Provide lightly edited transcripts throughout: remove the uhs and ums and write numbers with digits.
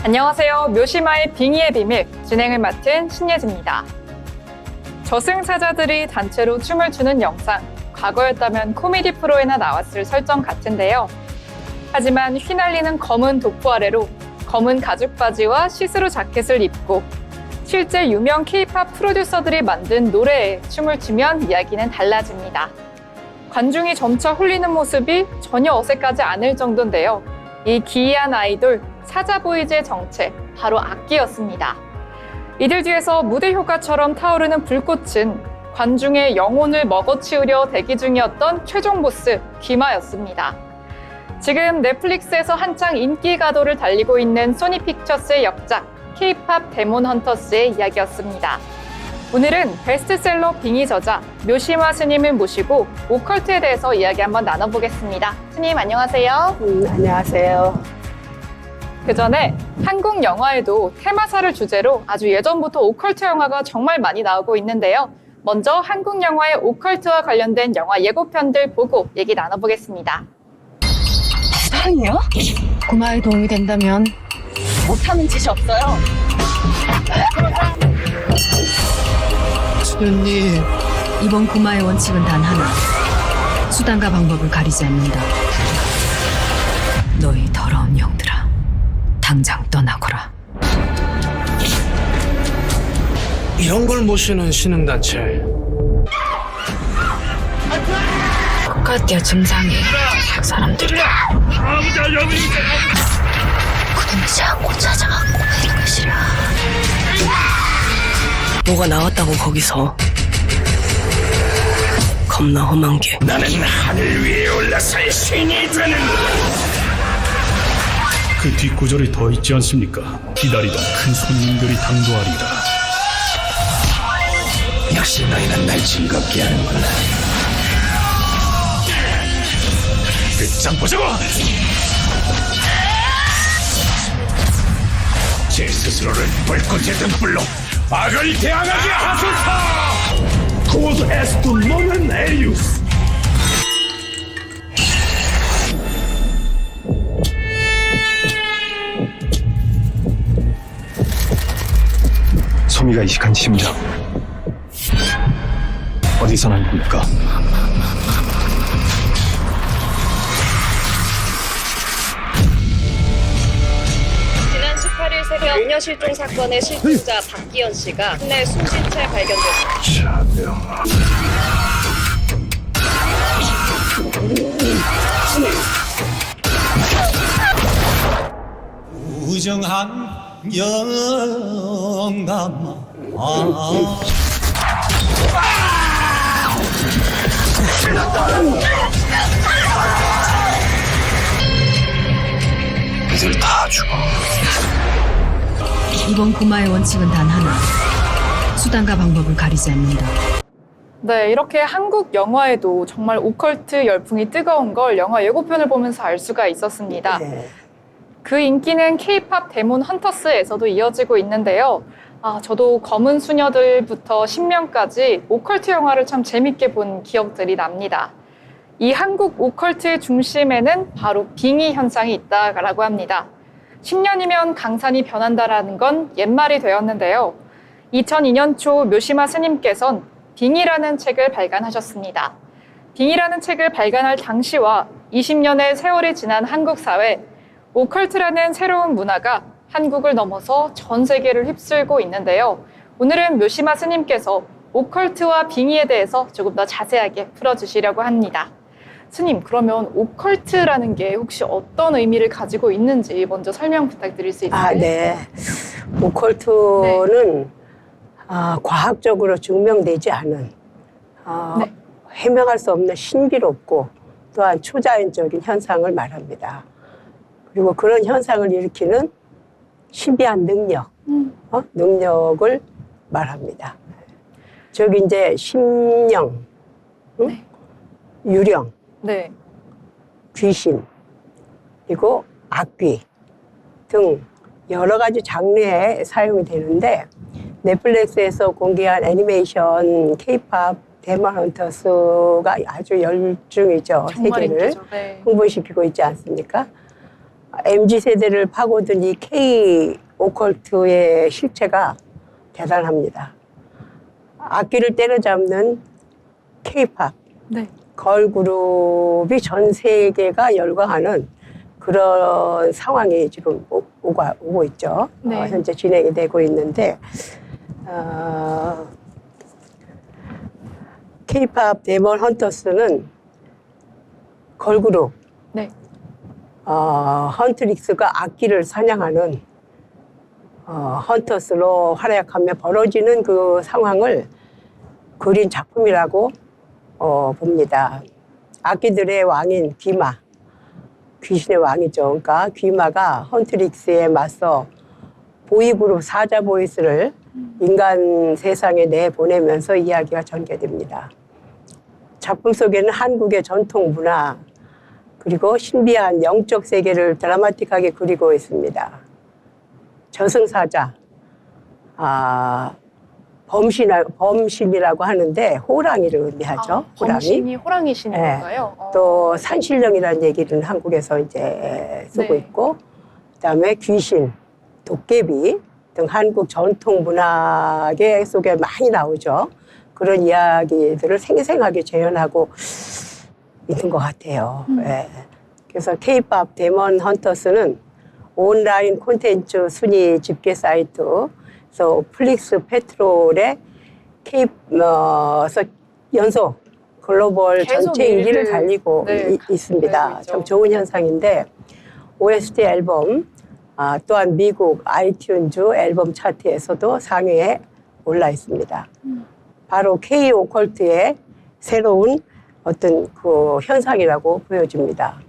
안녕하세요. 묘시마의 빙의의 비밀 진행을 맡은 신예지입니다. 저승사자들이 단체로 춤을 추는 영상, 과거였다면 코미디 프로에나 나왔을 설정 같은데요. 하지만 휘날리는 검은 도포 아래로 검은 가죽 바지와 시스루 자켓을 입고 실제 유명 K-팝 프로듀서들이 만든 노래에 춤을 추면 이야기는 달라집니다. 관중이 점차 홀리는 모습이 전혀 어색하지 않을 정도인데요. 이 기이한 아이돌 사자보이즈의 정체, 바로 악기였습니다. 이들 뒤에서 무대 효과처럼 타오르는 불꽃은 관중의 영혼을 먹어치우려 대기 중이었던 최종 보스 귀마였습니다. 지금 넷플릭스에서 한창 인기 가도를 달리고 있는 소니 픽처스의 역작 K-팝 데몬 헌터스의 이야기였습니다. 오늘은 베스트셀러 빙의 저자 묘시마 스님을 모시고 오컬트에 대해서 이야기 한번 나눠보겠습니다. 스님 안녕하세요. 안녕하세요. 그 전에 한국 영화에도 테마사를 주제로 아주 예전부터 오컬트 영화가 정말 많이 나오고 있는데요. 먼저 한국 영화의 오컬트와 관련된 영화 예고편들 보고 얘기 나눠보겠습니다. 사랑이요? 구마에 도움이 된다면 못하는 짓이 없어요. 수련님, 이번 구마의 원칙은 단 하나. 수단과 방법을 가리지 않는다. 너희 더러운 영들아, 당장 떠나거라. 이런 걸 모시는 신흥단체. 국가대의 증상이 사람들이야. 굳지 않고 찾아가고 있는 것이라. 뭐가 나왔다고 거기서. 겁나 험한 게. 나는 하늘 위에 올라서 신이 되는 그 뒷구절이 더 있지 않습니까? 기다리던 큰 손님들이 당도하리라. 역시 너희는 날 즐겁게 하는구나. 끝장 보자고! 제 스스로를 불꽃의 등불로 악을 대항하게 하소서! 고도 에스토 노는 에리우스! 소미가 이식한 심장 어디서 난 겁니까? 지난 18일 새벽 유녀 실종 사건의 실종자 박기현 씨가 국내 숨진 채 발견됐습니다. 우정한 영감아. 이들 다 죽어. 이번 구마의 원칙은 단 하나. 수단과 방법을 가리지 않는다. 네, 이렇게 한국 영화에도 정말 오컬트 열풍이 뜨거운 걸 영화 예고편을 보면서 알 수가 있었습니다. 그 인기는 K-팝 데몬 헌터스에서도 이어지고 있는데요. 저도 검은 수녀들부터 신명까지 오컬트 영화를 참 재밌게 본 기억들이 납니다. 이 한국 오컬트의 중심에는 바로 빙의 현상이 있다라고 합니다. 10년이면 강산이 변한다라는 건 옛말이 되었는데요. 2002년 초 묘시마 스님께서는 빙의라는 책을 발간하셨습니다. 빙의라는 책을 발간할 당시와 20년의 세월이 지난 한국 사회, 오컬트라는 새로운 문화가 한국을 넘어서 전 세계를 휩쓸고 있는데요. 오늘은 묘시마 스님께서 오컬트와 빙의에 대해서 조금 더 자세하게 풀어주시려고 합니다. 스님, 그러면 오컬트라는 게 혹시 어떤 의미를 가지고 있는지 먼저 설명 부탁드릴 수 있을까요? 네. 오컬트는 과학적으로 증명되지 않은 해명할 수 없는 신비롭고 또한 초자연적인 현상을 말합니다. 그리고 그런 현상을 일으키는 신비한 능력, 능력을 말합니다. 저기 이제 심령, 유령, 귀신, 그리고 악귀 등 여러 가지 장르에 사용이 되는데 넷플릭스에서 공개한 애니메이션 K-팝 데몬 헌터스가 아주 열중이죠. 세계를 홍보시키고 있지 않습니까? MZ세대를 파고든 이 K 오컬트의 실체가 대단합니다. 악기를 때려잡는 K-팝, 네. 걸그룹이 전 세계가 열광하는 그런 상황이 지금 오고 있죠. 네. 현재 진행이 되고 있는데 K-팝 데몬 헌터스는 걸그룹 네. 헌트릭스가 악기를 사냥하는 헌터스로 활약하며 벌어지는 그 상황을 그린 작품이라고 봅니다. 악기들의 왕인 귀마, 귀신의 왕이죠. 그러니까 귀마가 헌트릭스에 맞서 보이그룹 사자 보이스를 인간 세상에 내보내면서 이야기가 전개됩니다. 작품 속에는 한국의 전통 문화 그리고 신비한 영적 세계를 드라마틱하게 그리고 있습니다. 저승사자, 범신이라고 하는데 호랑이를 의미하죠. 호랑이. 범신이 호랑이 신인 네. 건가요? 또 산신령이라는 얘기는 한국에서 이제 쓰고 네. 있고, 그다음에 귀신, 도깨비 등 한국 전통 문화계 속에 많이 나오죠. 그런 이야기들을 생생하게 재현하고 있는 것 같아요. 예. 그래서 K-팝 데몬 헌터스는 온라인 콘텐츠 순위 집계 사이트, 그래서 플릭스 페트롤의 연속 글로벌 계속 전체 1위를 달리고 네, 있습니다. 달리고 있죠. 참 좋은 현상인데 OST 앨범 또한 미국 아이튠즈 앨범 차트에서도 상위에 올라 있습니다. 바로 K 오컬트의 새로운 어떤 그 현상이라고 보여집니다.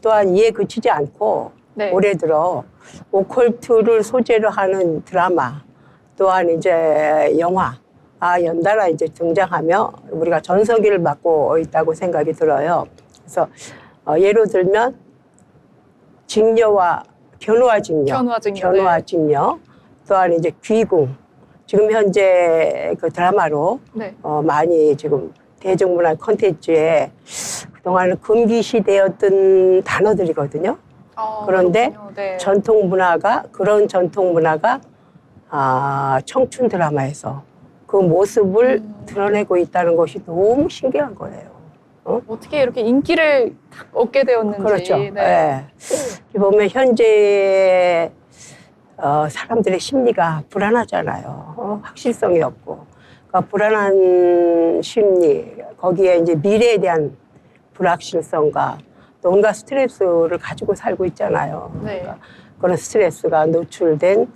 또한 이에 그치지 않고 네. 올해 들어 오컬트를 소재로 하는 드라마 또한 이제 영화 연달아 이제 등장하며 우리가 전성기를 맞고 있다고 생각이 들어요. 그래서 예로 들면 견우와 직녀 또한 이제 귀궁 지금 현재 그 드라마로 네. 많이 지금 대중문화 콘텐츠에 그동안은 금기시되었던 단어들이거든요. 그런데 그렇군요. 네. 그런 전통 문화가 청춘 드라마에서 그 모습을 드러내고 있다는 것이 너무 신기한 거예요. 어떻게 이렇게 인기를 딱 얻게 되었는지. 그렇죠. 네. 네. 보면 현재 사람들의 심리가 불안하잖아요. 확실성이 없고. 그러니까 불안한 심리, 거기에 이제 미래에 대한 불확실성과 또 온갖 스트레스를 가지고 살고 있잖아요. 네. 그러니까 그런 스트레스가 노출된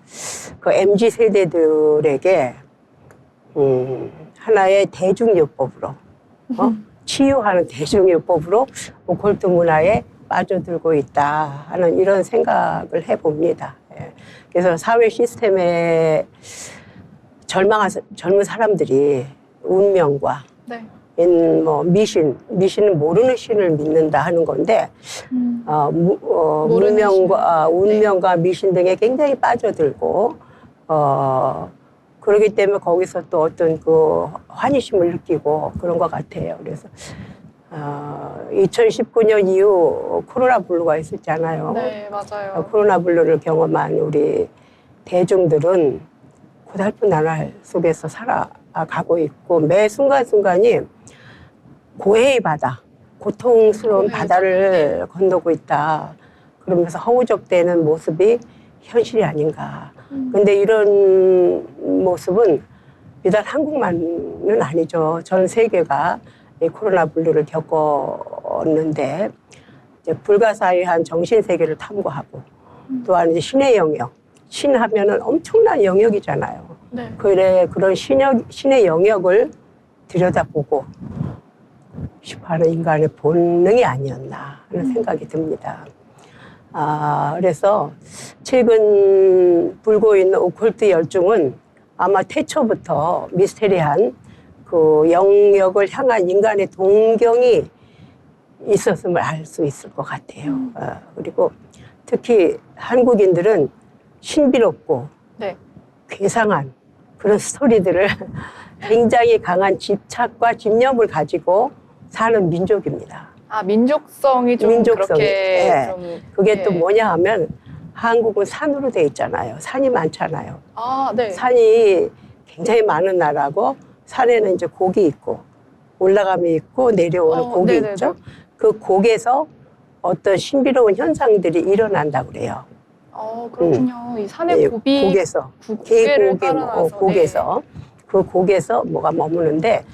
그 MZ 세대들에게 하나의 대중요법으로 치유하는 대중요법으로 오컬트 문화에 빠져들고 있다 하는 이런 생각을 해봅니다. 예. 그래서 사회 시스템에 절망한 젊은 사람들이 운명과 네. 미신은 모르는 신을 믿는다 하는 건데 모르는 운명과 미신 등에 굉장히 빠져들고 그러기 때문에 거기서 또 어떤 그 환희심을 느끼고 그런 것 같아요. 그래서 2019년 이후 코로나 블루가 있었잖아요. 네, 맞아요. 코로나 블루를 경험한 우리 대중들은 고달픈 나날 속에서 살아가고 있고 매 순간순간이 고해의 바다, 고통스러운 바다를 건너고 있다. 그러면서 허우적대는 모습이 현실이 아닌가. 근데 이런 모습은 비단 한국만은 아니죠. 전 세계가 이 코로나 블루를 겪었는데 이제 불가사의한 정신 세계를 탐구하고 또한 이제 신의 영역, 신 하면은 엄청난 영역이잖아요. 네. 그런 신의 영역을 들여다보고 싶어하는 인간의 본능이 아니었나 하는 생각이 듭니다. 그래서 최근 불고 있는 오컬트 열중은 아마 태초부터 미스테리한 그 영역을 향한 인간의 동경이 있었음을 알 수 있을 것 같아요. 그리고 특히 한국인들은 신비롭고 네. 괴상한 그런 스토리들을 굉장히 강한 집착과 집념을 가지고 사는 민족입니다. 아, 민족성이 좀 민족성이, 그렇게 예. 좀 그게 또 예. 뭐냐 하면 한국은 산으로 돼 있잖아요. 산이 많잖아요. 아, 네. 산이 굉장히 많은 나라고 산에는 이제 곡이 있고 올라감이 있고 내려오는 곡이 네네네. 있죠. 그 곡에서 어떤 신비로운 현상들이 일어난다고 그래요. 그렇군요. 이 산의 예, 고비 곡에서 고개를 계곡의 따라서 곡에서 그 곡에서 뭐가 머무는데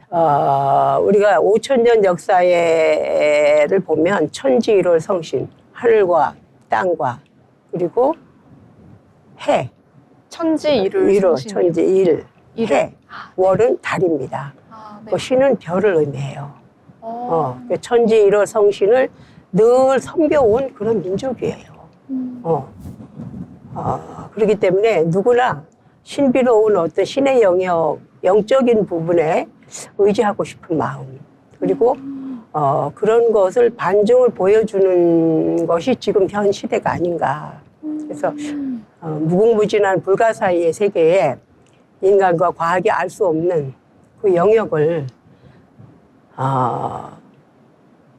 우리가 5,000년 역사를 보면 천지일월 성신, 하늘과 땅과 그리고 해, 천지 일을 일월, 성신이요. 천지 일, 일을. 해, 월은 달입니다. 아, 네. 그 신은 별을 의미해요. 어. 그 천지 일월 성신을 늘 섬겨온 그런 민족이에요. 그렇기 때문에 누구나 신비로운 어떤 신의 영역, 영적인 부분에 의지하고 싶은 마음, 그리고 그런 것을 반증을 보여주는 것이 지금 현 시대가 아닌가. 그래서 무궁무진한 불가사의의 세계에 인간과 과학이 알 수 없는 그 영역을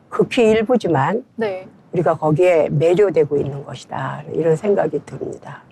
극히 일부지만 네. 우리가 거기에 매료되고 있는 것이다. 이런 생각이 듭니다.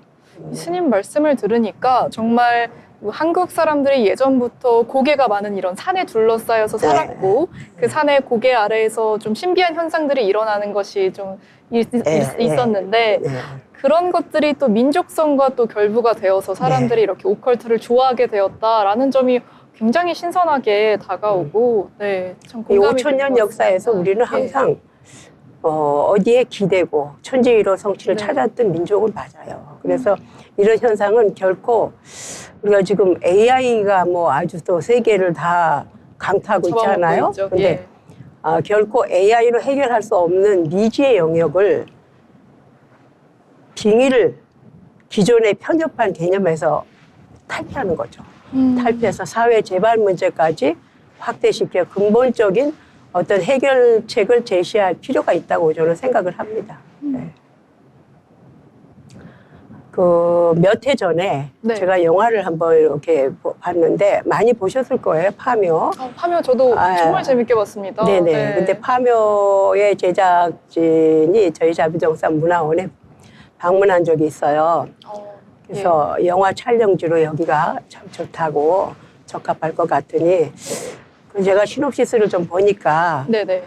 스님 말씀을 들으니까 정말 한국 사람들이 예전부터 고개가 많은 이런 산에 둘러싸여서 네. 살았고 그 산의 고개 아래에서 좀 신비한 현상들이 일어나는 것이 좀 있었는데 네. 그런 것들이 또 민족성과 또 결부가 되어서 사람들이 네. 이렇게 오컬트를 좋아하게 되었다라는 점이 굉장히 신선하게 다가오고 네, 참 이 공감이 5,000년 되는 것 역사에서 같습니다. 우리는 예. 항상 어디에 기대고 천지일호 성취를 네. 찾았던 민족은 맞아요. 그래서 이런 현상은 결코 우리가 지금 AI가 뭐 아주 또 세계를 다 강타하고 있잖아요. 있죠. 근데 예. 결코 AI로 해결할 수 없는 미지의 영역을 빙의를 기존의 편협한 개념에서 탈피하는 거죠. 탈피해서 사회 재발 문제까지 확대시켜 근본적인 어떤 해결책을 제시할 필요가 있다고 저는 생각을 합니다. 네. 그 몇 해 전에 네. 제가 영화를 한번 이렇게 봤는데 많이 보셨을 거예요. 파묘. 파묘 저도 아, 정말 재밌게 봤습니다. 네네. 네. 근데 파묘의 제작진이 저희 자비정산 문화원에 방문한 적이 있어요. 그래서 영화 촬영지로 여기가 참 좋다고 적합할 것 같으니 제가 시놉시스를 좀 보니까 네네.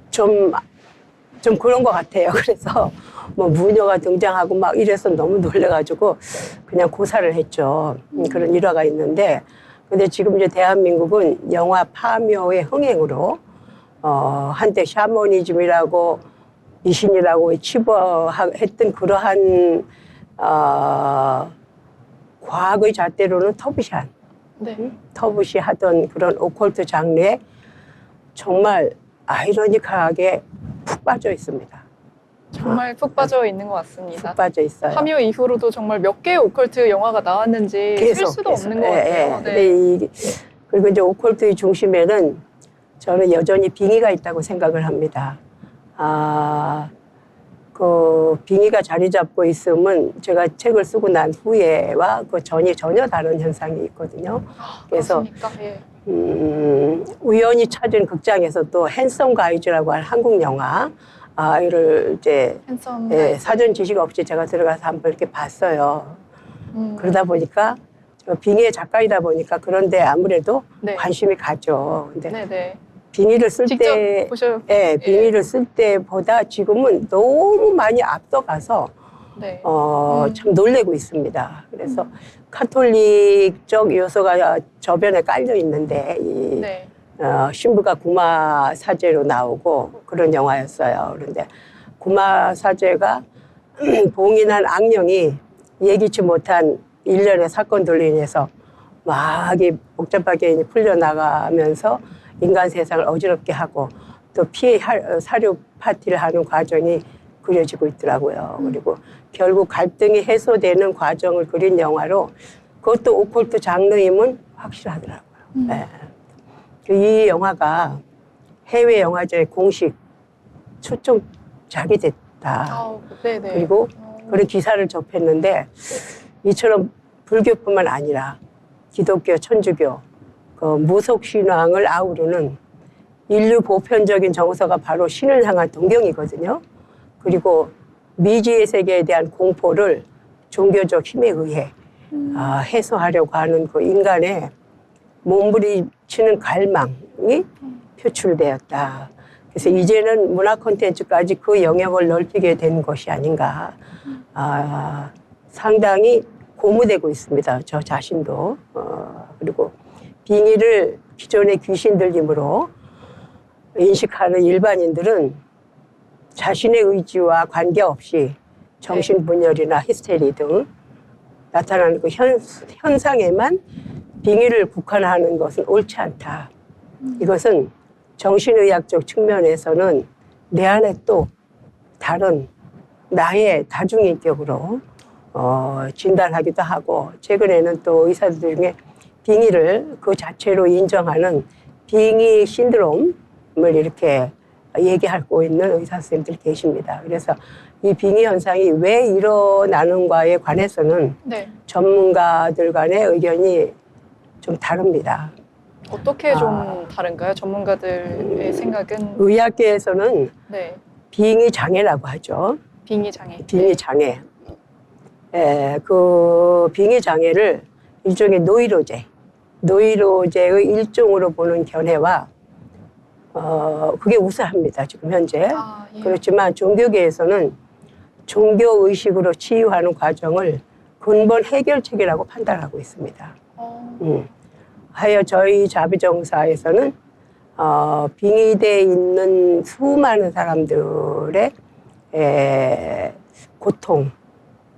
좀 그런 것 같아요. 그래서 뭐 무녀가 등장하고 막 이래서 너무 놀래가지고 그냥 고사를 했죠. 그런 일화가 있는데 근데 지금 이제 대한민국은 영화 파묘의 흥행으로 한때 샤머니즘이라고 미신이라고 치부했던 그러한 과학의 잣대로는 터부시한 네. 터부시 하던 그런 오컬트 장르에 정말 아이러니하게 푹 빠져 있습니다. 정말 푹 빠져 있는 것 같습니다. 푹 빠져 있어요. 파묘 이후로도 정말 몇 개의 오컬트 영화가 나왔는지 셀 수도 없는 것 같아요. 네. 근데 그리고 이제 오컬트의 중심에는 저는 여전히 빙의가 있다고 생각을 합니다. 그 빙의가 자리 잡고 있으면 제가 책을 쓰고 난 후에와 그 전이 전혀 다른 현상이 있거든요. 그래서 그렇습니까? 예. 우연히 찾은 극장에서 또 핸섬 가이즈라고 하는 한국 영화를 이제 핸섬 사전 지식 없이 제가 들어가서 한번 이렇게 봤어요. 그러다 보니까 빙의의 작가이다 보니까 그런데 아무래도 네. 관심이 가죠. 근데 네네. 빙의를 쓸 직접 때, 보셔. 빙의를 쓸 때보다 지금은 너무 많이 앞서가서 네. 참 놀래고 있습니다. 그래서 카톨릭적 요소가 저변에 깔려 있는데 이 네. 신부가 구마 사제로 나오고 그런 영화였어요. 그런데 구마 사제가 봉인한 악령이 예기치 못한 일련의 사건들로 인해서 막 복잡하게 풀려나가면서 인간 세상을 어지럽게 하고 또 피해 사료 파티를 하는 과정이 그려지고 있더라고요. 그리고 결국 갈등이 해소되는 과정을 그린 영화로 그것도 오컬트 장르임은 확실하더라고요. 네. 이 영화가 해외 영화제에 공식 초청작이 됐다. 네네. 그리고 그런 기사를 접했는데 이처럼 불교뿐만 아니라 기독교, 천주교, 그 무속 신앙을 아우르는 인류 보편적인 정서가 바로 신을 향한 동경이거든요. 그리고 미지의 세계에 대한 공포를 종교적 힘에 의해 해소하려고 하는 그 인간의 몸부림치는 갈망이 표출되었다. 그래서 이제는 문화 콘텐츠까지 그 영역을 넓히게 된 것이 아닌가. 상당히 고무되고 있습니다. 저 자신도. 그리고 빙의를 기존의 귀신 들림으로 인식하는 일반인들은 자신의 의지와 관계없이 정신분열이나 히스테리 등 나타나는 그 현상에만 빙의를 국한하는 것은 옳지 않다. 이것은 정신의학적 측면에서는 내 안에 또 다른 나의 다중인격으로 진단하기도 하고, 최근에는 또 의사들 중에 빙의를 그 자체로 인정하는 빙의 신드롬을 이렇게 얘기하고 있는 의사 선생님들이 계십니다. 그래서 이 빙의 현상이 왜 일어나는가에 관해서는 네. 전문가들 간의 의견이 좀 다릅니다. 어떻게 좀 다른가요? 전문가들의 생각은? 의학계에서는 네. 빙의 장애라고 하죠. 빙의 장애. 빙의 장애. 그 빙의 장애를 일종의 노이로제의 일종으로 보는 견해와 그게 우세합니다. 지금 현재. 예. 그렇지만 종교계에서는 종교 의식으로 치유하는 과정을 근본 해결책이라고 판단하고 있습니다. 하여 저희 자비정사에서는 빙의되어 있는 수많은 사람들의 고통,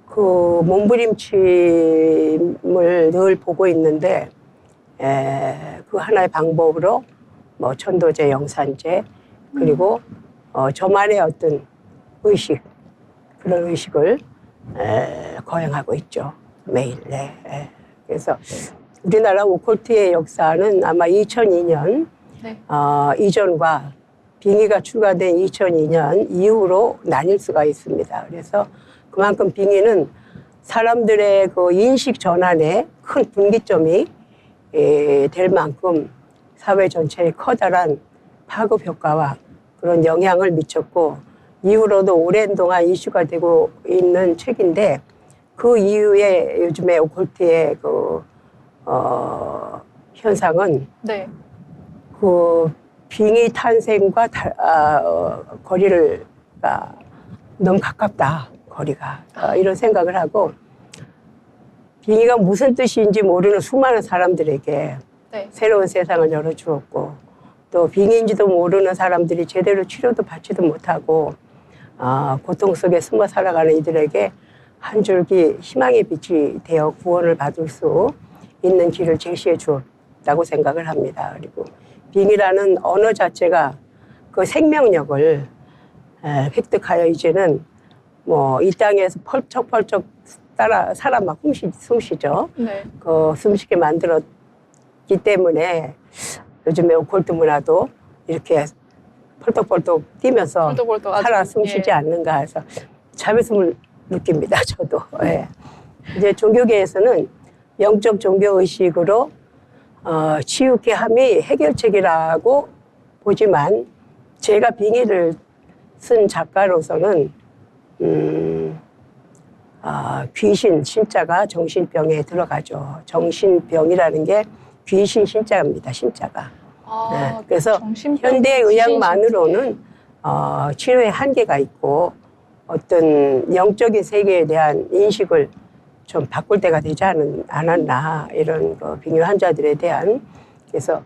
그 몸부림침을 늘 보고 있는데, 그 하나의 방법으로 뭐 천도제, 영산제, 그리고 저만의 어떤 의식, 그런 의식을 거행하고 있죠. 매일. 네. 그래서 우리나라 오컬트의 역사는 아마 2002년 네. 이전과 빙의가 추가된 2002년 이후로 나뉠 수가 있습니다. 그래서 그만큼 빙의는 사람들의 그 인식 전환에 큰 분기점이 될 만큼 사회 전체에 커다란 파급 효과와 그런 영향을 미쳤고, 이후로도 오랜 동안 이슈가 되고 있는 책인데, 그 이후에 요즘에 오컬트의 그 현상은 네. 그 빙의 탄생과 거리를 너무 가깝다. 거리가 이런 생각을 하고, 빙의가 무슨 뜻인지 모르는 수많은 사람들에게 네. 새로운 세상을 열어주었고, 또 빙의인지도 모르는 사람들이 제대로 치료도 받지도 못하고 고통 속에 숨어 살아가는 이들에게 한 줄기 희망의 빛이 되어 구원을 받을 수 있는 길을 제시해 주었다고 생각을 합니다. 그리고 빙의라는 언어 자체가 그 생명력을 획득하여 이제는 뭐 이 땅에서 펄쩍펄쩍 살아 막 숨쉬죠. 네. 그 숨쉬게 만들었기 때문에 요즘에 오컬트 문화도 이렇게 펄떡펄떡 뛰면서 펄떡펄떡 아주, 살아 숨쉬지 예. 않는가 해서 자비심을 느낍니다. 저도. 예. 이제 종교계에서는 영적 종교 의식으로 치유케 함이 해결책이라고 보지만, 제가 빙의를 쓴 작가로서는 귀신 신자가 정신병에 들어가죠. 정신병이라는 게 귀신 신자입니다. 신자가. 네. 그래서 현대 의학만으로는 치료에 한계가 있고, 어떤 영적인 세계에 대한 인식을 좀 바꿀 때가 되지 않았나, 이런 빙의 환자들에 대한. 그래서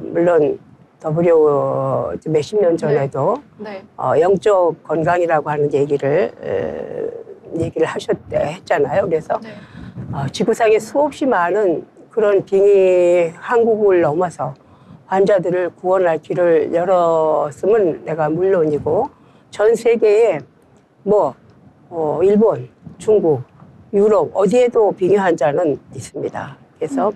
물론 WHO 몇십 년 전에도 네. 영적 건강이라고 하는 얘기를 했잖아요. 그래서 네. 지구상에 수없이 많은 그런 빙의 한국을 넘어서 환자들을 구원할 길을 열었음은 내가 물론이고, 전 세계에 뭐 일본, 중국, 유럽 어디에도 빙의 환자는 있습니다. 그래서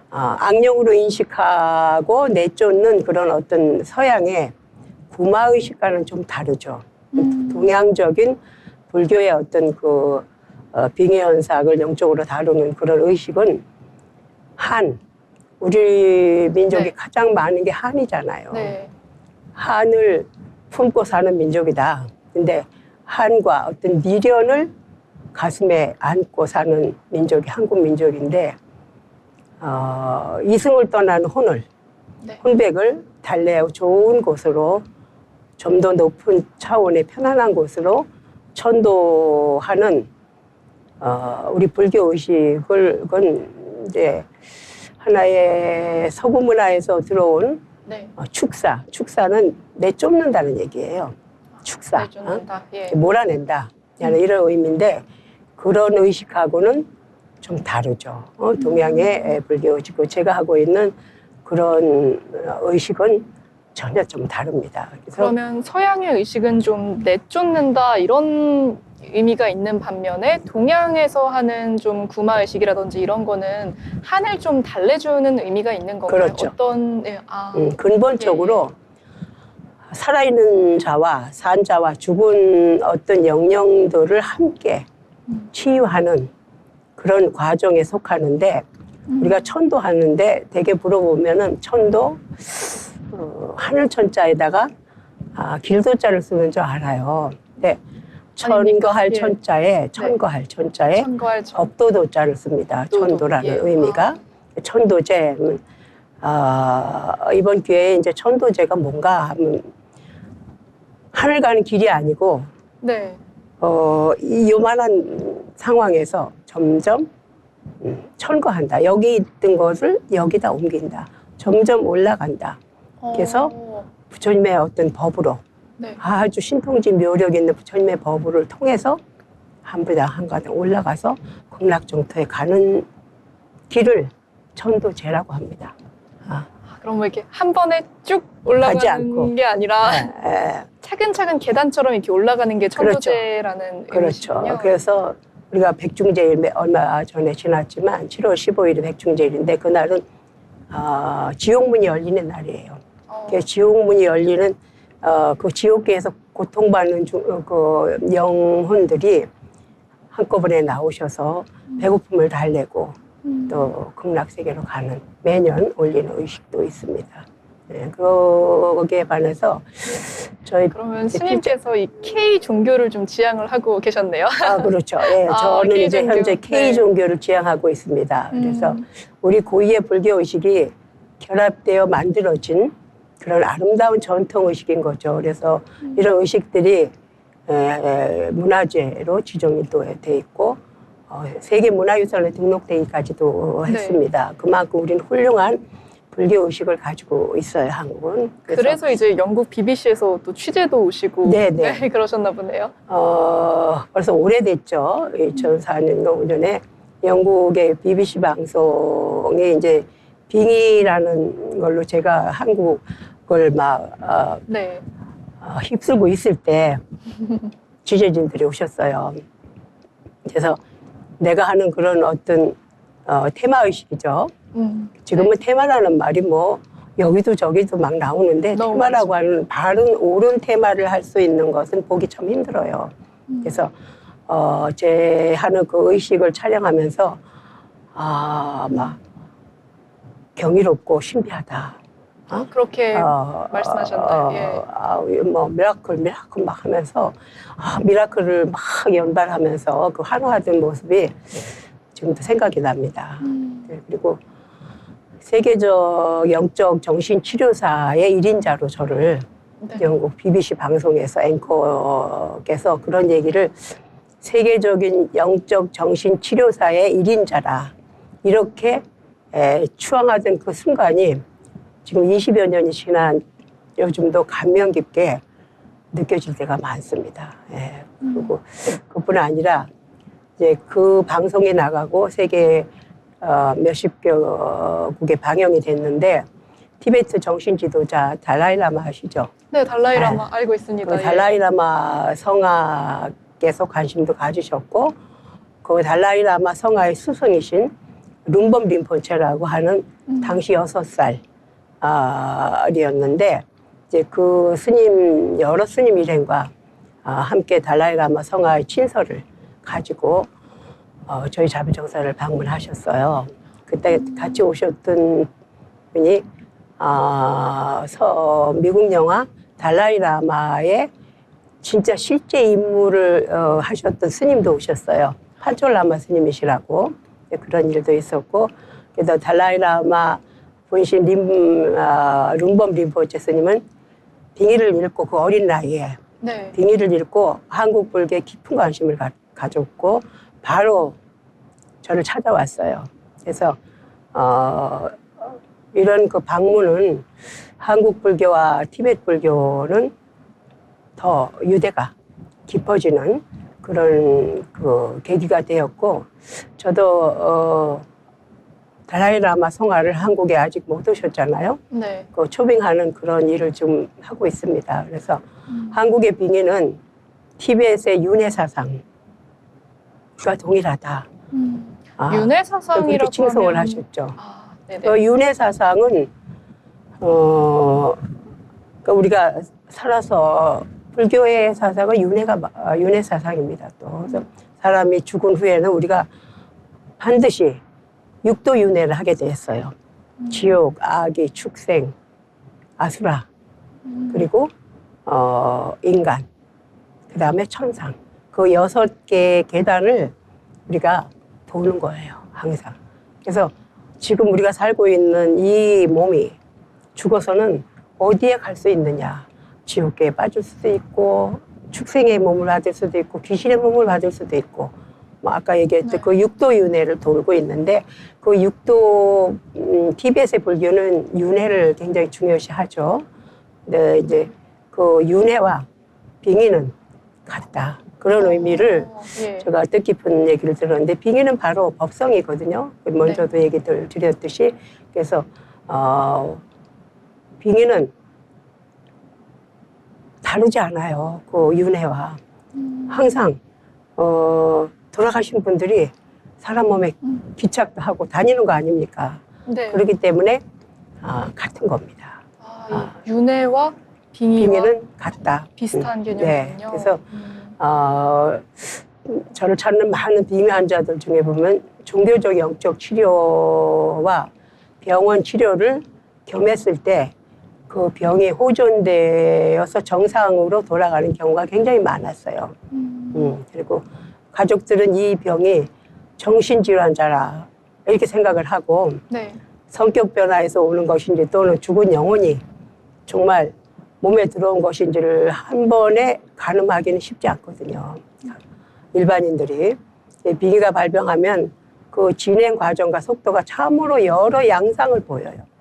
악령으로 인식하고 내쫓는 그런 어떤 서양의 구마의식과는 좀 다르죠. 동양적인 불교의 어떤 그 빙의 현상을 영적으로 다루는 그런 의식은 우리 민족이 네. 가장 많은 게 한이잖아요. 네. 한을 품고 사는 민족이다. 근데 한과 어떤 미련을 가슴에 안고 사는 민족이 한국 민족인데 이승을 떠나는 혼을 네. 혼백을 달래어 좋은 곳으로 좀 더 높은 차원의 편안한 곳으로 천도하는 우리 불교 의식을 그건 이제 하나의 서구 문화에서 들어온 네. 축사는 내쫓는다는 얘기예요. 축사. 내쫓는다. 예. 몰아낸다. 이런 의미인데 그런 의식하고는 좀 다르죠. 동양의 불교 의식. 제가 하고 있는 그런 의식은 전혀 좀 다릅니다. 그래서 그러면 서양의 의식은 좀 내쫓는다 이런 의미가 있는 반면에 동양에서 하는 좀 구마 의식이라든지 이런 거는 한을 좀 달래주는 의미가 있는 건가요? 그렇죠. 어떤 근본적으로 살아있는 자와 산 자와 죽은 어떤 영령들을 함께 치유하는 그런 과정에 속하는데 우리가 천도하는데 되게 물어보면은 천도 하늘천자에다가 길도자를 쓰는 줄 알아요. 근데 천거할 예. 천자에 천거할 천자에 천거할 천. 업도도자를 씁니다. 도도, 천도라는 예. 의미가 천도제. 이번 기회에 이제 천도제가 뭔가 하면 하늘 가는 길이 아니고 네. 이 요만한 상황에서 점점 천거한다. 여기 있던 것을 여기다 옮긴다. 점점 올라간다. 그래서 부처님의 어떤 법으로 네. 아주 신통지 묘력 있는 부처님의 법을 통해서 한 부당 한 가닥 올라가서 극락정토에 가는 길을 천도제라고 합니다. 그럼 뭐 이렇게 한 번에 쭉 가지 않고. 올라가는 게 아니라 예. 차근차근 계단처럼 이렇게 올라가는 게 그렇죠. 천도제라는 그렇죠. 의미시군요. 그래서 우리가 백중제일 얼마 전에 지났지만 7월 15일이 백중제일인데 그날은 지옥문이 열리는 날이에요. 그 지옥문이 열리는 그 지옥계에서 고통받는 그 영혼들이 한꺼번에 나오셔서 배고픔을 달래고 또 극락세계로 가는 매년 올리는 의식도 있습니다. 네, 거기에 반해서 저희 그러면 스님께서 이 K 종교를 좀 지향을 하고 계셨네요. 그렇죠. 예, 저는 K 이제 종교. 현재 K 네. 종교를 지향하고 있습니다. 그래서 우리 고유의 불교 의식이 결합되어 만들어진 그런 아름다운 전통 의식인 거죠. 그래서 이런 의식들이 문화재로 지정이 돼 있고 세계 문화유산에 등록되기까지도 네. 했습니다. 그만큼 우리는 훌륭한 불교 의식을 가지고 있어요, 한국은. 그래서 이제 영국 BBC에서 또 취재도 오시고 네네. 네, 그러셨나 보네요. 벌써 오래됐죠. 2004년도 5년에 영국의 BBC 방송에 이제 빙의라는 걸로 제가 한국을 막 네. 휩쓸고 있을 때 취재진들이 오셨어요. 그래서 내가 하는 그런 어떤 테마의식이죠. 지금은 테마라는 말이 뭐 여기도 저기도 막 나오는데 너무 테마라고 많죠. 하는 바른 옳은 테마를 할 수 있는 것은 보기 참 힘들어요. 그래서 제 하는 그 의식을 촬영하면서 막 경이롭고 신비하다. 그렇게 말씀하셨나요? 예. 뭐 미라클 막 하면서 미라클을 막 연발하면서 그 환호하던 모습이 지금도 생각이 납니다. 네, 그리고 세계적 영적 정신치료사의 1인자로 저를 네. 영국 BBC 방송에서 앵커께서 그런 얘기를 세계적인 영적 정신치료사의 1인자라 이렇게 추앙하던 그 순간이 지금 20여 년이 지난 요즘도 감명 깊게 느껴질 때가 많습니다. 예. 그리고 그뿐 아니라 이제 그 방송에 나가고 세계 몇십 개국에 방영이 됐는데 티베트 정신 지도자 달라이라마 아시죠? 네, 달라이라마 알고 있습니다. 그 예. 달라이라마 성화께서 관심도 가지셨고 그 달라이라마 성화의 스승이신 룸범 림폰체라고 하는 당시 6살 이었는데 이제 그 스님 여러 스님 일행과 함께 달라이라마 성화의 친서를 가지고 저희 자비정사를 방문하셨어요. 그때 같이 오셨던 분이 미국 영화 달라이 라마의 진짜 실제 임무를 하셨던 스님도 오셨어요. 판촐라마 스님이시라고. 그런 일도 있었고, 그래서 달라이 라마 본신 룸범 림포체 스님은 빙의를 읽고 그 어린 나이에 네. 빙의를 읽고 한국 불교에 깊은 관심을 가졌고 바로 저를 찾아왔어요. 그래서 이런 그 방문은 한국 불교와 티베트 불교는 더 유대가 깊어지는 그런 그 계기가 되었고, 저도 달라이라마 성화를 한국에 아직 못 오셨잖아요. 네. 그 초빙하는 그런 일을 좀 하고 있습니다. 그래서 한국의 빙의는 티베트의 윤회 사상과 동일하다. 윤회 사상이라고 그렇게 칭송을 하면... 하셨죠. 네네. 그 윤회 사상은 그러니까 우리가 살아서 불교의 사상은 윤회 사상입니다. 또 그래서 사람이 죽은 후에는 우리가 반드시 육도 윤회를 하게 됐어요. 지옥, 아기, 축생, 아수라, 그리고 인간, 그 다음에 천상. 그 6개의 계단을 우리가 도는 거예요, 항상. 그래서 지금 우리가 살고 있는 이 몸이 죽어서는 어디에 갈 수 있느냐. 지옥계에 빠질 수도 있고, 축생의 몸을 받을 수도 있고, 귀신의 몸을 받을 수도 있고, 뭐 아까 얘기했던 그 육도 윤회를 돌고 있는데, 그 육도, 티베트의 불교는 윤회를 굉장히 중요시 하죠. 근데 이제 그 윤회와 빙의는 같다. 그런 의미를 예. 제가 뜻깊은 얘기를 들었는데, 빙의는 바로 법성이거든요. 먼저도 얘기를 드렸듯이. 그래서, 빙의는 다르지 않아요. 그 윤회와. 항상, 돌아가신 분들이 사람 몸에 기착도 하고 다니는 거 아닙니까? 네. 그렇기 때문에, 같은 겁니다. 이 윤회와 빙의와 빙의는 같다. 비슷한 개념이군요. 네. 그래서, 저를 찾는 많은 빙의 환자들 중에 보면 종교적 영적 치료와 병원 치료를 겸했을 때 그 병이 호전되어서 정상으로 돌아가는 경우가 굉장히 많았어요. 그리고 가족들은 이 병이 정신질환자라 이렇게 생각을 하고 네. 성격 변화에서 오는 것인지 또는 죽은 영혼이 정말 몸에 들어온 것인지를 한 번에 가늠하기는 쉽지 않거든요. 일반인들이. 빙의가 발병하면 그 진행 과정과 속도가 참으로 여러 양상을 보여요.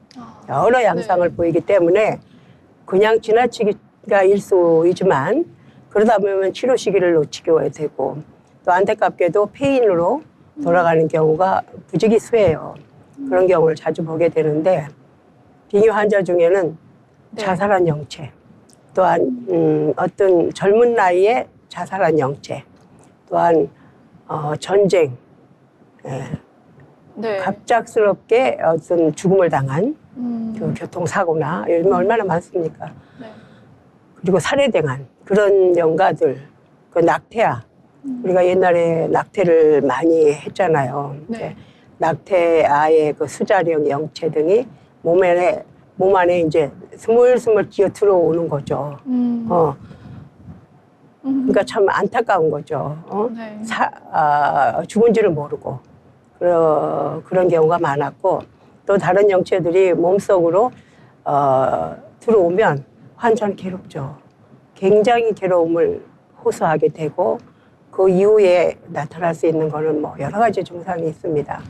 여러 양상을 보이기 때문에 그냥 지나치기가 일소이지만 그러다 보면 치료 시기를 놓치게 되고 또 안타깝게도 폐인으로 돌아가는 경우가 부지기수예요. 그런 경우를 자주 보게 되는데 빙의 환자 중에는 자살한 영체 또한 어떤 젊은 나이에 자살한 영체 또한 전쟁 네. 갑작스럽게 어떤 죽음을 당한 그 교통사고나 요즘 얼마나 많습니까? 네. 그리고 살해당한 그런 영가들, 그 낙태아. 우리가 옛날에 낙태를 많이 했잖아요. 네. 낙태아의 그 수자령 영체 등이 몸 안에 이제 스물스물 기어 들어오는 거죠. 그러니까 참 안타까운 거죠. 네. 죽은지를 모르고 그런 경우가 많았고 또 다른 영체들이 몸속으로 들어오면 환자는 괴롭죠. 굉장히 괴로움을 호소하게 되고 그 이후에 나타날 수 있는 거는 뭐 여러 가지 증상이 있습니다.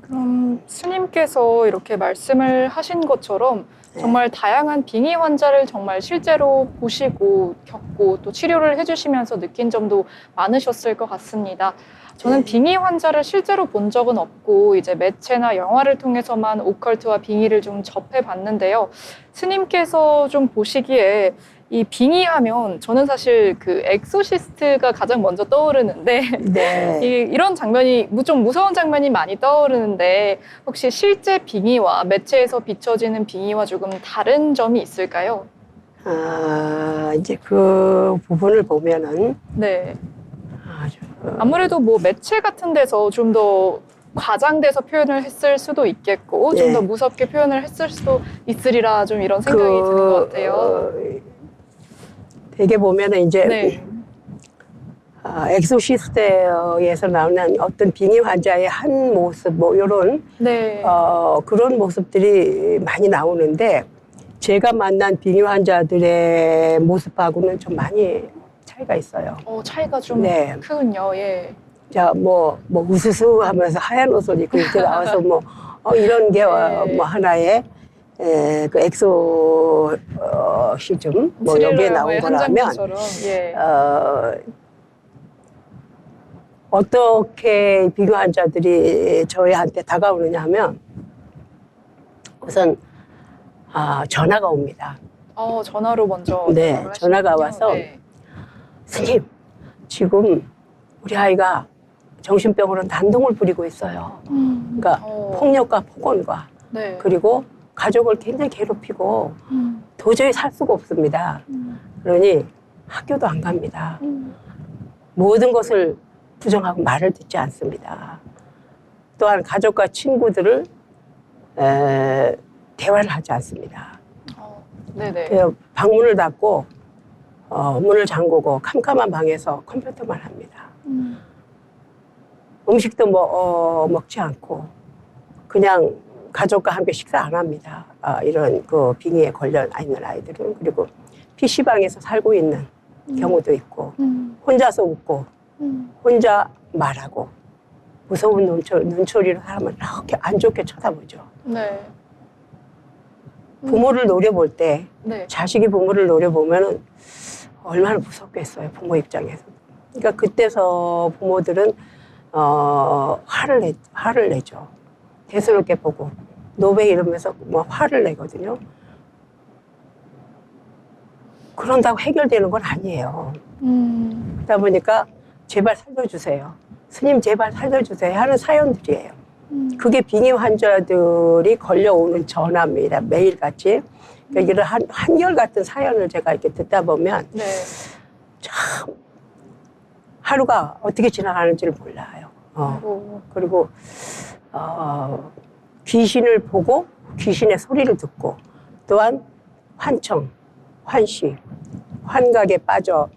그럼 스님께서 이렇게 말씀을 하신 것처럼 정말 다양한 빙의 환자를 정말 실제로 보시고 겪고 또 치료를 해주시면서 느낀 점도 많으셨을 것 같습니다. 저는 빙의 환자를 실제로 본 적은 없고 이제 매체나 영화를 통해서만 오컬트와 빙의를 좀 접해봤는데요. 스님께서 좀 보시기에 이 빙의하면 저는 사실 그 엑소시스트가 가장 먼저 떠오르는데 네. 이런 장면이 좀 무서운 장면이 많이 떠오르는데 혹시 실제 빙의와 매체에서 비춰지는 빙의와 조금 다른 점이 있을까요? 이제 그 부분을 보면은 네. 아무래도 뭐 매체 같은 데서 좀 더 과장돼서 표현을 했을 수도 있겠고 좀 네. 더 무섭게 표현을 했을 수도 있으리라 좀 이런 생각이 드는 것 같아요. 되게 보면은 이제 네. 엑소시스트에서 나오는 어떤 빙의 환자의 한 모습, 뭐 이런 네. 그런 모습들이 많이 나오는데 제가 만난 빙의 환자들의 모습하고는 좀 많이 차이가 있어요. 차이가 좀 네. 크군요. 예. 자, 뭐 우스스 하면서 하얀 옷을 입고 이렇게 나와서 이런 게 네. 하나의 그 엑소 시즘 뭐 여기에 나온 스릴러 영화의 한 거라면 장면처럼. 예. 어떻게 비교 환자들이 저희한테 다가오느냐 하면 우선 전화가 옵니다. 전화로 먼저 네, 연락을 전화가 하시군요. 와서 네. 스님, 지금 우리 아이가 정신병으로 난동을 부리고 있어요. 그러니까 폭력과 폭언과 네. 그리고 가족을 굉장히 괴롭히고 도저히 살 수가 없습니다. 그러니 학교도 안 갑니다. 모든 것을 부정하고 말을 듣지 않습니다. 또한 가족과 친구들을 대화를 하지 않습니다. 네네. 그래서 방문을 닫고 문을 잠그고 캄캄한 방에서 컴퓨터만 합니다. 음식도 먹지 않고 그냥 가족과 함께 식사 안 합니다. 이런 그 빙의에 걸려 있는 아이들은. 그리고 PC방에서 살고 있는 경우도 있고 혼자서 웃고 혼자 말하고 무서운 눈초리로 사람을 이렇게 안 좋게 쳐다보죠. 네. 부모를 노려볼 때 네. 자식이 부모를 노려보면 얼마나 무섭겠어요. 부모 입장에서. 그러니까 그때서 부모들은 화를 내죠. 대수롭게 보고 노베 이러면서 화를 내거든요. 그런다고 해결되는 건 아니에요. 그러다 보니까 제발 살려주세요. 스님 제발 살려주세요 하는 사연들이에요. 그게 빙의 환자들이 걸려오는 전화입니다. 매일같이. 그러니까 이런 한결같은 사연을 제가 이렇게 듣다 보면 네. 참 하루가 어떻게 지나가는지를 몰라요. 그리고 귀신을 보고 귀신의 소리를 듣고 또한 환청, 환시, 환각에 빠져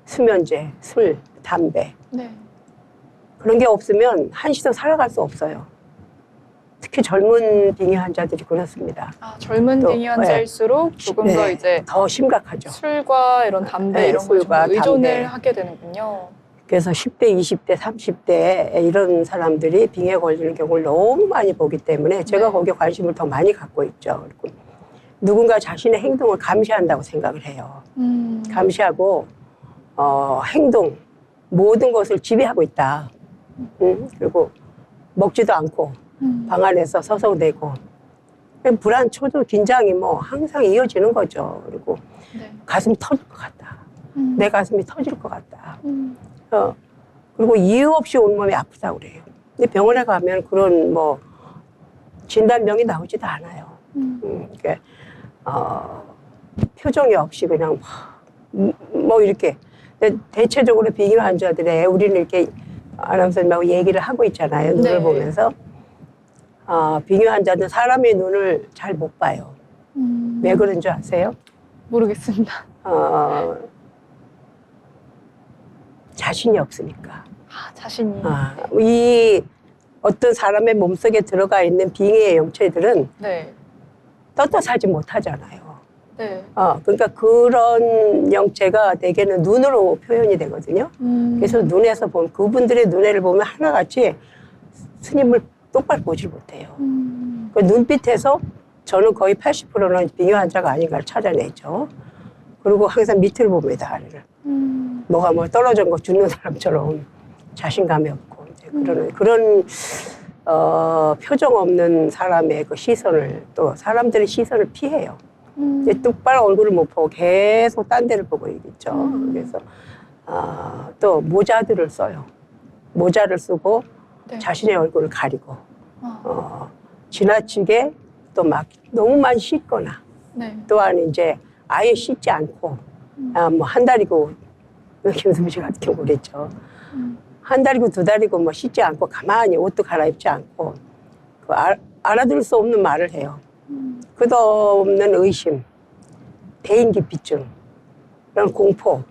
수면제, 술, 담배 네. 그런 게 없으면 한시도 살아갈 수 없어요. 특히 젊은 빙의 환자들이 그렇습니다. 젊은 또, 빙의 환자일수록 조금 네, 더 이제 더 심각하죠. 술과 이런 담배 네, 이런 거에 술과 좀 의존을 담배. 하게 되는군요. 그래서 10대, 20대, 30대 이런 사람들이 빙에 걸리는 경우를 너무 많이 보기 때문에 제가 네. 거기에 관심을 더 많이 갖고 있죠. 그리고 누군가 자신의 행동을 감시한다고 생각을 해요. 감시하고 행동, 모든 것을 지배하고 있다. 그리고 먹지도 않고 방 안에서 서서대고 불안, 초조, 긴장이 항상 이어지는 거죠. 그리고 네. 가슴이 터질 것 같다. 내 가슴이 터질 것 같다. 그리고 이유 없이 온몸이 아프다고 그래요. 근데 병원에 가면 그런 진단명이 나오지도 않아요. 그러니까 표정이 없이 그냥 이렇게. 근데 대체적으로 빙의 환자들의 우리는 이렇게 아나운서님하고 얘기를 하고 있잖아요. 눈을 네. 보면서. 빙의 환자는 사람의 눈을 잘 못 봐요. 왜 그런 줄 아세요? 모르겠습니다. 자신이 없으니까. 자신이. 이 어떤 사람의 몸속에 들어가 있는 빙의의 영체들은 네. 떳떳하지 못하잖아요. 네. 그러니까 그런 영체가 대개는 눈으로 표현이 되거든요. 그래서 눈에서 보면 그분들의 눈에를 보면 하나같이 스님을 똑바로 보질 못해요. 그 눈빛에서 저는 거의 80%는 빙의 환자가 아닌가를 찾아내죠. 그리고 항상 밑을 봅니다, 아래를. 뭐가 떨어진 거 죽는 사람처럼 자신감이 없고 이제 그런 표정 없는 사람의 그 시선을 또 사람들의 시선을 피해요. 이제 똑바로 얼굴을 못 보고 계속 딴 데를 보고 있죠. 그래서 또 모자들을 써요. 모자를 쓰고 네. 자신의 얼굴을 가리고 지나치게 또 막 너무 많이 씻거나 네. 또한 이제 아예 씻지 않고 한 달이고 김수미 씨 같은 경우 그랬죠. 한 달이고 두 달이고 뭐 씻지 않고 가만히 옷도 갈아입지 않고 그 알아들을 수 없는 말을 해요. 끝없는 의심, 대인기피증, 그런 공포,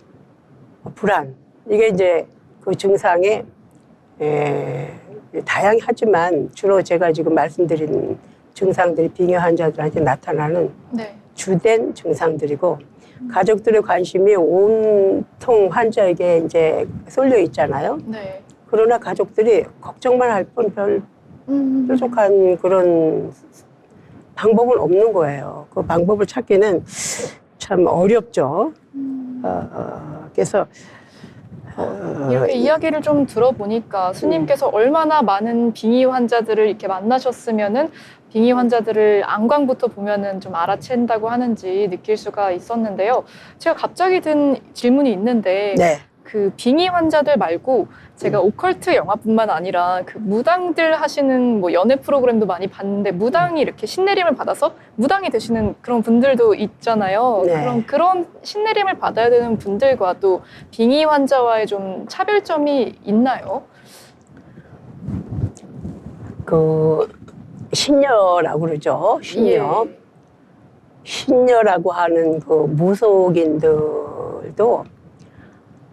불안. 이게 이제 그 증상에 다양하지만 주로 제가 지금 말씀드린 증상들이 빙의 환자들한테 나타나는 네. 주된 증상들이고 가족들의 관심이 온통 환자에게 이제 쏠려 있잖아요. 네. 그러나 가족들이 걱정만 할 뿐 별 뾰족한 그런 방법은 없는 거예요. 그 방법을 찾기는 참 어렵죠. 그래서 이렇게 이야기를 좀 들어보니까 스님께서 얼마나 많은 빙의 환자들을 이렇게 만나셨으면은 빙의 환자들을 안광부터 보면은 좀 알아챈다고 하는지 느낄 수가 있었는데요. 제가 갑자기 든 질문이 있는데 네. 그 빙의 환자들 말고 제가 오컬트 영화뿐만 아니라 그 무당들 하시는 뭐 연애 프로그램도 많이 봤는데 무당이 이렇게 신내림을 받아서 무당이 되시는 그런 분들도 있잖아요. 네. 그런 신내림을 받아야 되는 분들과 또 빙의 환자와의 좀 차별점이 있나요? 그 신녀라고 그러죠. 신녀. 예. 신녀라고 하는 그 무속인들도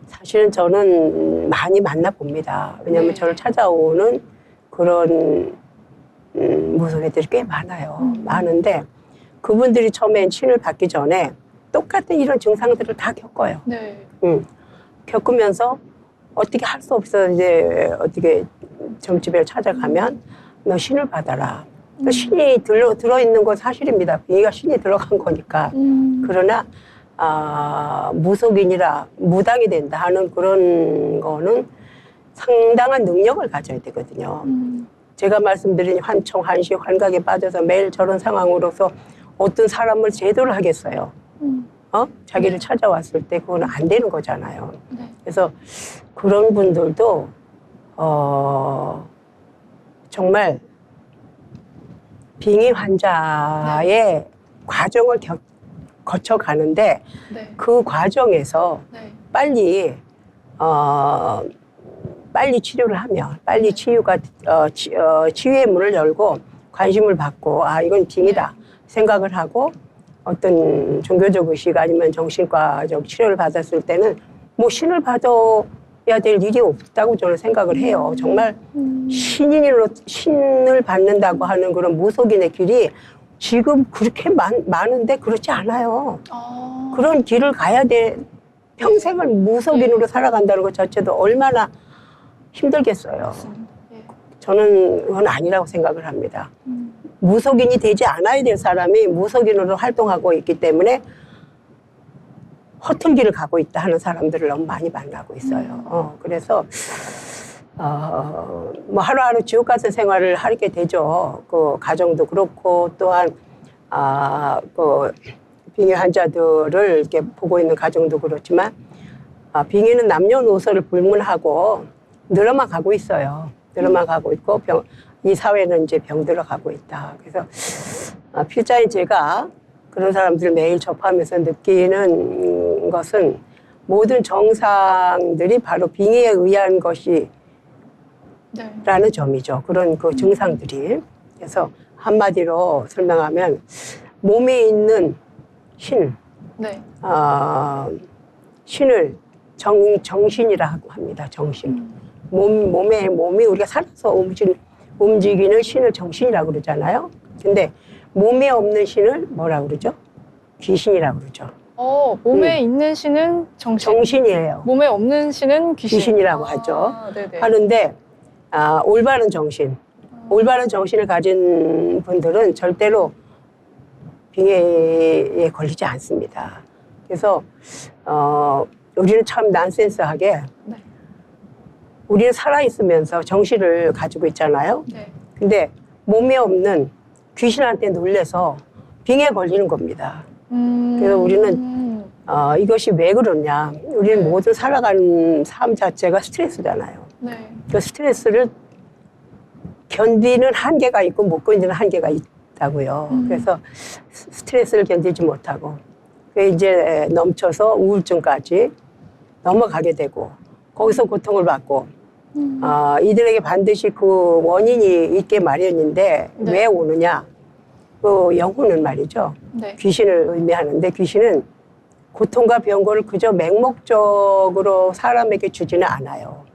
사실은 저는 많이 만나봅니다. 왜냐하면 네. 저를 찾아오는 그런 무속인들이 꽤 많아요. 많은데 그분들이 처음엔 신을 받기 전에 똑같은 이런 증상들을 다 겪어요. 네. 겪으면서 어떻게 할 수 없어 이제 어떻게 점집에 찾아가면 너 신을 받아라. 신이 들어있는 건 사실입니다. 빙의가 신이 들어간 거니까. 그러나 무속인이라 무당이 된다 하는 그런 거는 상당한 능력을 가져야 되거든요. 제가 말씀드린 환청, 환시, 환각에 빠져서 매일 저런 상황으로서 어떤 사람을 제도를 하겠어요. 자기를 찾아왔을 때 그건 안 되는 거잖아요. 네. 그래서 그런 분들도 정말 빙의 환자의 과정을 거쳐가는데 네. 그 과정에서 네. 빨리 치료를 하면 빨리 치유가 치유의 문을 열고 관심을 받고 이건 빙이다 생각을 하고 어떤 종교적 의식 아니면 정신과적 치료를 받았을 때는 뭐 신을 받아야 될 일이 없다고 저는 생각을 해요. 정말 신을 받는다고 하는 그런 무속인의 길이 지금 그렇게 많은데 그렇지 않아요. 그런 길을 가야 돼. 평생을 무속인으로 살아간다는 것 자체도 얼마나 힘들겠어요. 저는 그건 아니라고 생각을 합니다. 무속인이 되지 않아야 될 사람이 무속인으로 활동하고 있기 때문에 허튼 길을 가고 있다 하는 사람들을 너무 많이 만나고 있어요. 그래서 뭐 하루하루 지옥 같은 생활을 하게 되죠. 그 가정도 그렇고 또한 그 빙의 환자들을 이렇게 보고 있는 가정도 그렇지만 빙의는 남녀노소를 불문하고 늘어만 가고 있어요. 늘어만 가고 있고 이 사회는 이제 병들어 가고 있다. 그래서 필자인 제가 그런 사람들을 매일 접하면서 느끼는 것은 모든 정상들이 바로 빙의에 의한 것이 라는 점이죠. 그런 그 증상들이. 그래서 한마디로 설명하면 몸에 있는 신, 네. 신을 정신이라고 합니다. 정신. 몸이 우리가 살아서 움직이는 신을 정신이라고 그러잖아요. 근데 몸에 없는 신을 뭐라고 그러죠? 귀신이라고 그러죠. 몸에 있는 신은 정신이에요. 몸에 없는 신은 귀신이라고 하죠. 네네. 하는데 올바른 정신, 올바른 정신을 가진 분들은 절대로 빙의에 걸리지 않습니다. 그래서 우리는 참 난센스하게 네. 우리는 살아있으면서 정신을 가지고 있잖아요. 네. 근데 몸에 없는 귀신한테 놀래서 빙의에 걸리는 겁니다. 그래서 우리는 이것이 왜 그러냐. 우리는 모든 살아가는 삶 자체가 스트레스잖아요. 네. 그 스트레스를 견디는 한계가 있고 못 견디는 한계가 있다고요. 그래서 스트레스를 견디지 못하고 그게 이제 넘쳐서 우울증까지 넘어가게 되고 거기서 고통을 받고 이들에게 반드시 그 원인이 있게 마련인데 네. 왜 오느냐? 그 영혼은 말이죠. 네. 귀신을 의미하는데 귀신은 고통과 병고를 그저 맹목적으로 사람에게 주지는 않아요.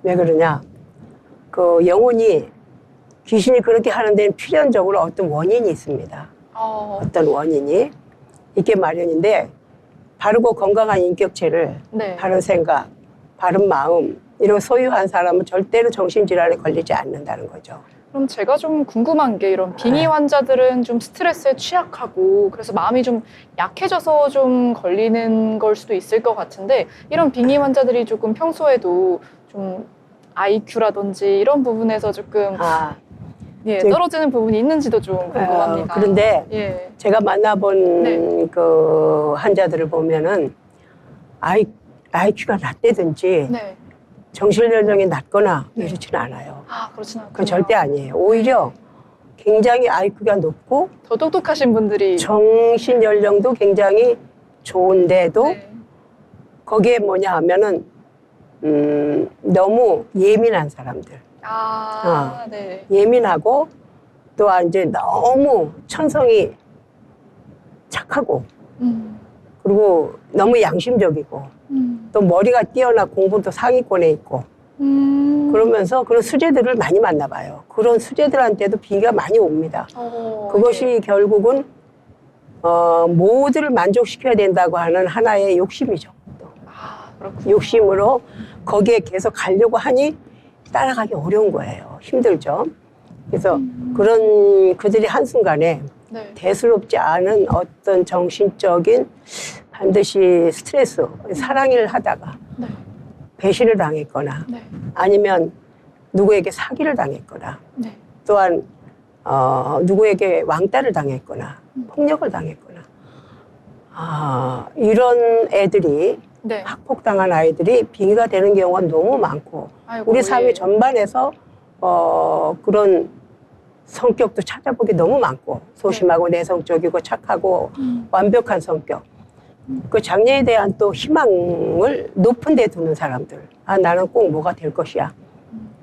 왜 그러냐? 그 영혼이 귀신이 그렇게 하는 데는 필연적으로 어떤 원인이 있습니다. 어떤 원인이 있게 마련인데 바르고 건강한 인격체를 네. 바른 생각, 바른 마음 이런 소유한 사람은 절대로 정신질환에 걸리지 않는다는 거죠. 그럼 제가 좀 궁금한 게 이런 빙의 환자들은 좀 스트레스에 취약하고 그래서 마음이 좀 약해져서 좀 걸리는 걸 수도 있을 것 같은데 이런 빙의 환자들이 조금 평소에도 좀 IQ라든지 이런 부분에서 조금 예, 떨어지는 부분이 있는지도 좀 궁금합니다. 그런데 예. 제가 만나본 네. 그 환자들을 보면은 IQ가 낮다든지 네. 정신 연령이 낮거나 네. 이렇지는 않아요. 그렇진 않군요. 그건 절대 아니에요. 오히려 굉장히 IQ가 높고 더 똑똑하신 분들이 정신 연령도 굉장히 좋은데도 네. 거기에 뭐냐 하면은 너무 예민한 사람들. 네. 예민하고 또한 이제 너무 천성이 착하고 그리고 너무 양심적이고 또 머리가 뛰어나 공부도 상위권에 있고 그러면서 그런 수재들을 많이 만나봐요. 그런 수재들한테도 비가 많이 옵니다. 그것이 결국은 모두를 만족시켜야 된다고 하는 하나의 욕심이죠. 또. 그렇군요. 욕심으로 거기에 계속 가려고 하니 따라가기 어려운 거예요. 힘들죠. 그래서 그런 그들이 한순간에 네. 대수롭지 않은 어떤 정신적인 반드시 스트레스, 사랑을 하다가 네. 배신을 당했거나 네. 아니면 누구에게 사기를 당했거나 네. 또한 누구에게 왕따를 당했거나 폭력을 당했거나 이런 애들이 네. 학폭당한 아이들이 빙의가 되는 경우가 너무 많고 아이고, 우리 사회 예. 전반에서 그런 성격도 찾아보기 너무 많고 소심하고 내성적이고 착하고 완벽한 성격 그 장래에 대한 또 희망을 높은 데 두는 사람들 나는 꼭 뭐가 될 것이야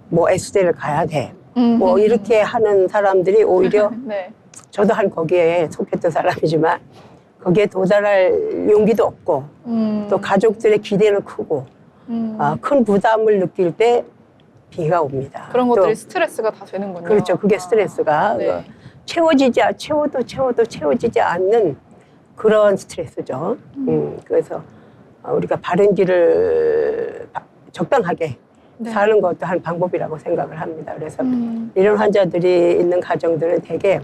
뭐 S대를 가야 돼 뭐 이렇게 하는 사람들이 오히려 네. 저도 한 거기에 속했던 사람이지만 거기에 도달할 용기도 없고 또 가족들의 기대는 크고 큰 부담을 느낄 때 비가 옵니다. 그런 또 것들이 스트레스가 다 되는군요. 그렇죠. 그게 스트레스가 네. 채워지지 않는 그런 스트레스죠. 그래서 우리가 바른 길을 적당하게 네. 사는 것도 한 방법이라고 생각을 합니다. 그래서 이런 환자들이 있는 가정들은 대개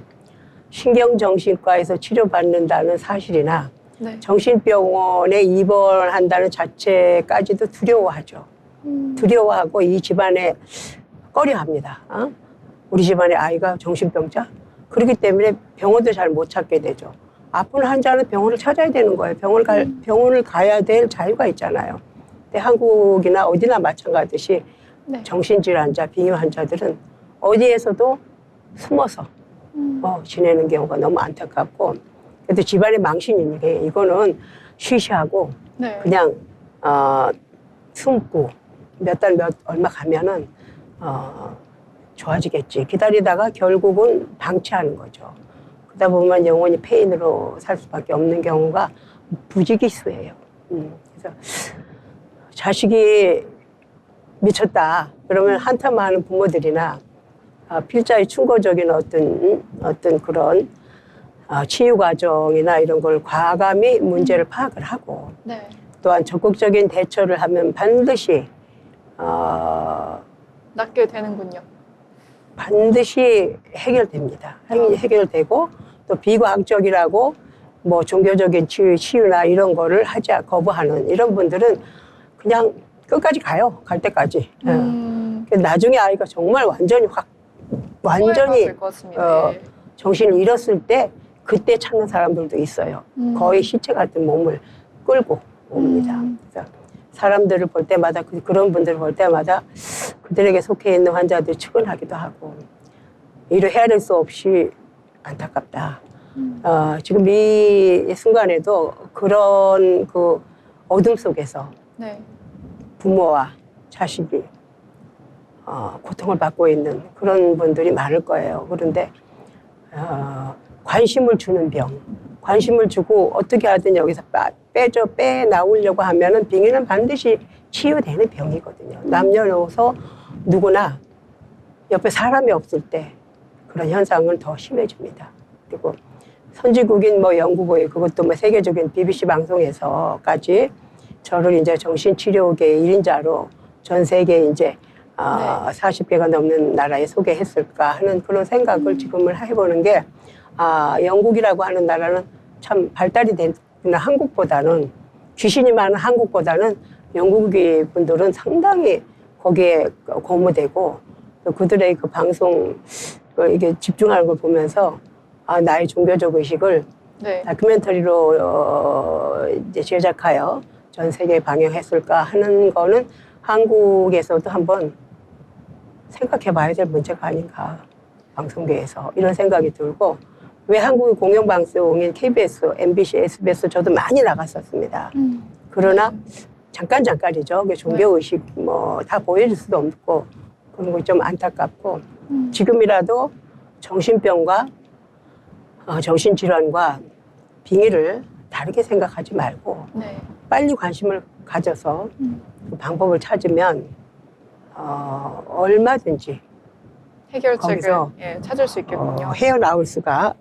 신경정신과에서 치료받는다는 사실이나 네. 정신병원에 입원한다는 자체까지도 두려워하죠. 두려워하고 이 집안에 꺼려합니다. 우리 집안에 아이가 정신병자? 그렇기 때문에 병원도 잘 못 찾게 되죠. 아픈 환자는 병원을 찾아야 되는 거예요. 병원을 가야 될 자유가 있잖아요. 근데 한국이나 어디나 마찬가지듯이 네. 정신질환자, 빙의 환자들은 어디에서도 숨어서 지내는 경우가 너무 안타깝고 그래도 집안의 망신이니까 이거는 쉬쉬하고 네. 그냥 숨고 몇 달 얼마 가면은 좋아지겠지 기다리다가 결국은 방치하는 거죠. 그러다 보면 영원히 폐인으로 살 수밖에 없는 경우가 부지기수예요. 그래서 자식이 미쳤다 그러면 한탄하는 부모들이나 필자의 충고적인 어떤 그런 치유 과정이나 이런 걸 과감히 문제를 파악을 하고 네. 또한 적극적인 대처를 하면 반드시 낫게 되는군요. 반드시 해결됩니다. 해결되고 또 비과학적이라고 뭐 종교적인 치유나 이런 거를 거부하는 이런 분들은 그냥 끝까지 가요. 갈 때까지. 나중에 아이가 정말 완전히 될 것 같습니다. 예. 정신을 잃었을 때 그때 찾는 사람들도 있어요. 거의 시체 같은 몸을 끌고 옵니다. 그래서 사람들을 볼 때마다 그런 분들을 볼 때마다 그들에게 속해 있는 환자들이 측은하기도 하고 이를 헤아릴 수 없이 안타깝다. 지금 이 순간에도 그런 그 어둠 속에서 네. 부모와 자식이 고통을 받고 있는 그런 분들이 많을 거예요. 그런데 관심을 주는 병, 관심을 주고 어떻게 하든 여기서 빼 나오려고 하면은 빙의는 반드시 치유되는 병이거든요. 남녀노소 누구나 옆에 사람이 없을 때 그런 현상은 더 심해집니다. 그리고 선진국인 뭐 영국의 그것도 뭐 세계적인 BBC 방송에서까지 저를 이제 정신치료계 1인자로 전 세계 이제 40개가 넘는 나라에 소개했을까 하는 그런 생각을 지금을 해보는 게 영국이라고 하는 나라는 참 발달이 됐구나. 한국보다는 귀신이 많은 한국보다는 영국의 분들은 상당히 거기에 고무되고 또 그들의 그 방송 이게 집중하는 걸 보면서 나의 종교적 의식을 다큐멘터리로 이제 제작하여 전 세계에 방영했을까 하는 거는 한국에서도 한번 생각해 봐야 될 문제가 아닌가. 방송계에서 이런 생각이 들고 왜 한국의 공영방송인 KBS, MBC, SBS 저도 많이 나갔었습니다. 그러나 잠깐이죠. 종교의식 뭐 다 보여줄 수도 없고 그런 거 좀 안타깝고 지금이라도 정신병과 정신질환과 빙의를 다르게 생각하지 말고 빨리 관심을 가져서 그 방법을 찾으면 얼마든지 해결책을 찾을 수 있겠군요. 헤어나올 수가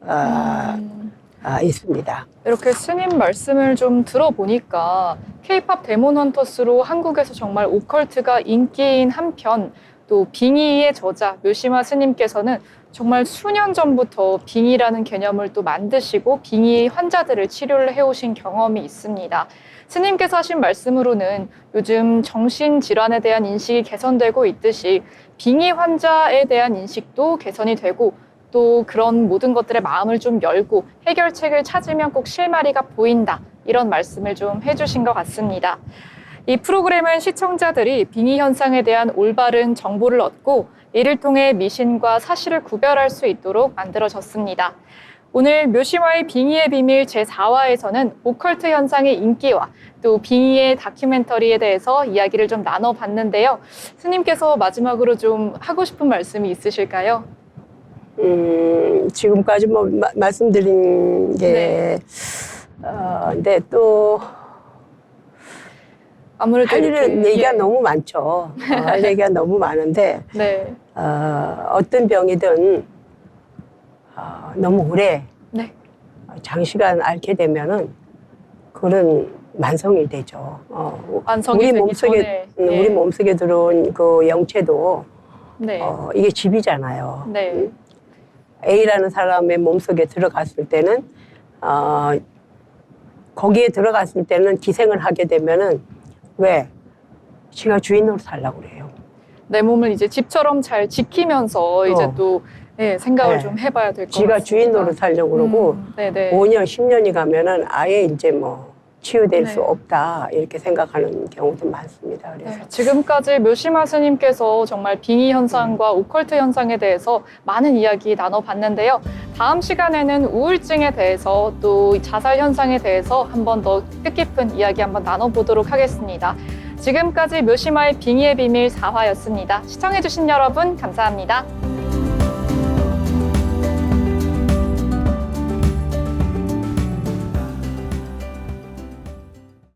있습니다. 이렇게 스님 말씀을 좀 들어보니까 K-팝 데몬 헌터스로 한국에서 정말 오컬트가 인기인 한편 또 빙의의 저자 묘시마 스님께서는 정말 수년 전부터 빙의라는 개념을 또 만드시고 빙의 환자들을 치료를 해오신 경험이 있습니다. 스님께서 하신 말씀으로는 요즘 정신질환에 대한 인식이 개선되고 있듯이 빙의 환자에 대한 인식도 개선이 되고 또 그런 모든 것들의 마음을 좀 열고 해결책을 찾으면 꼭 실마리가 보인다. 이런 말씀을 좀 해주신 것 같습니다. 이 프로그램은 시청자들이 빙의 현상에 대한 올바른 정보를 얻고 이를 통해 미신과 사실을 구별할 수 있도록 만들어졌습니다. 오늘 묘시마의 빙의의 비밀 제4화에서는 오컬트 현상의 인기와 또 빙의의 다큐멘터리에 대해서 이야기를 좀 나눠봤는데요. 스님께서 마지막으로 좀 하고 싶은 말씀이 있으실까요? 지금까지 뭐 말씀드린 게 근데 또 아무래도 할 일은 얘기가 너무 많죠. 할 얘기가 너무 많은데 어떤 병이든 너무 오래 장시간 앓게 되면은 그런 만성이 되죠. 만성이 우리 몸속에 우리 몸속에 들어온 그 영체도 이게 집이잖아요. A라는 사람의 몸속에 들어갔을 때는 거기에 들어갔을 때는 기생을 하게 되면은 왜? 지가 주인으로 살려고 그래요. 내 몸을 이제 집처럼 잘 지키면서 이제 또 생각을 좀 해봐야 될 것 같습니다. 지가 주인으로 살려고 그러고 5년, 10년이 가면은 아예 이제 뭐 치유될 수 없다 이렇게 생각하는 경우도 많습니다. 그래서 지금까지 묘시마 스님께서 정말 빙의 현상과 오컬트 현상에 대해서 많은 이야기 나눠봤는데요. 다음 시간에는 우울증에 대해서 또 자살 현상에 대해서 한 번 더 뜻깊은 이야기 한번 나눠보도록 하겠습니다. 지금까지 묘시마의 빙의의 비밀 4화였습니다. 시청해주신 여러분 감사합니다.